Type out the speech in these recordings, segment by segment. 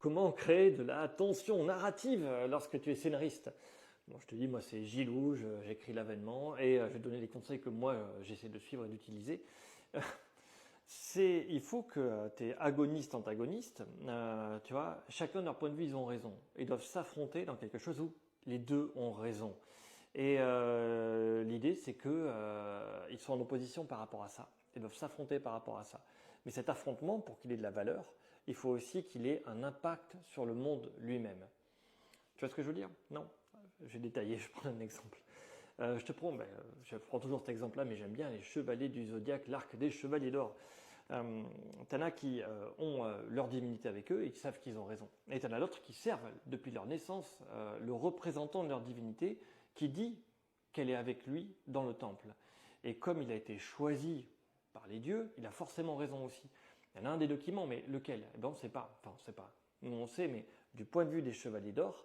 Comment créer de la tension narrative lorsque tu es scénariste? Bon, je te dis, moi c'est Gilou, j'écris l'avènement et je vais te donner les conseils que moi j'essaie de suivre et d'utiliser. Il faut que tes agonistes-antagonistes, tu vois, chacun de leur point de vue, ils ont raison. Ils doivent s'affronter dans quelque chose où les deux ont raison. Et l'idée, c'est que ils sont en opposition par rapport à ça. Ils doivent s'affronter par rapport à ça. Mais cet affrontement, pour qu'il ait de la valeur, il faut aussi qu'il ait un impact sur le monde lui-même. Tu vois ce que je veux dire? Non. Je vais détailler, je prends un exemple. Je prends toujours cet exemple-là, mais j'aime bien les chevaliers du zodiaque, l'arc des chevaliers d'or. T'en as qui ont leur divinité avec eux et qui savent qu'ils ont raison. Et t'en as d'autres qui servent depuis leur naissance le représentant de leur divinité qui dit qu'elle est avec lui dans le temple. Et comme il a été choisi par les dieux, il a forcément raison aussi. Il y en a un des deux qui ment, mais lequel? Eh ben on ne sait pas. Enfin, on ne sait pas. Nous on sait, mais du point de vue des chevaliers d'or,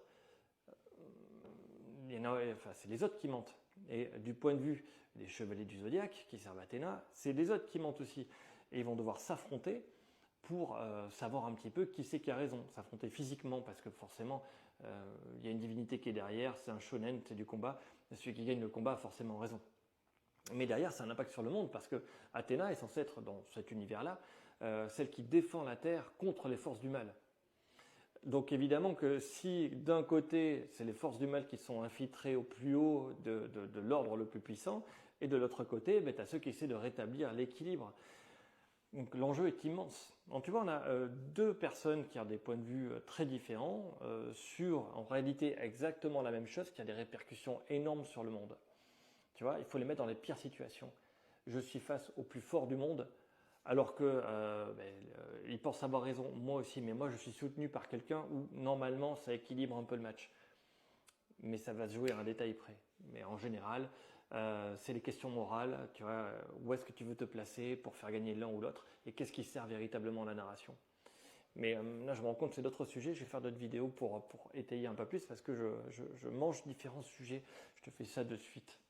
c'est les autres qui mentent. Et du point de vue des chevaliers du zodiaque qui servent Athéna, c'est les autres qui mentent aussi. Et ils vont devoir s'affronter pour savoir un petit peu qui c'est qui a raison. S'affronter physiquement, parce que forcément, il y a une divinité qui est derrière, c'est un shonen, c'est du combat. Celui qui gagne le combat a forcément raison. Mais derrière, c'est un impact sur le monde, parce que Athéna est censée être, dans cet univers-là, celle qui défend la Terre contre les forces du mal. Donc évidemment que si d'un côté, c'est les forces du mal qui sont infiltrées au plus haut de l'ordre le plus puissant, et de l'autre côté, tu as ceux qui essaient de rétablir l'équilibre. Donc l'enjeu est immense. Donc tu vois, on a deux personnes qui ont des points de vue très différents sur, en réalité, exactement la même chose qui a des répercussions énormes sur le monde. Tu vois, il faut les mettre dans les pires situations. Je suis face au plus fort du monde, alors que ils pensent avoir raison, moi aussi, mais moi je suis soutenu par quelqu'un où normalement ça équilibre un peu le match. Mais ça va se jouer à un détail près. Mais en général, c'est les questions morales, tu vois, où est-ce que tu veux te placer pour faire gagner l'un ou l'autre, et qu'est-ce qui sert véritablement à la narration. Mais là, je me rends compte que c'est d'autres sujets. Je vais faire d'autres vidéos pour étayer un peu plus parce que je mange différents sujets. Je te fais ça de suite.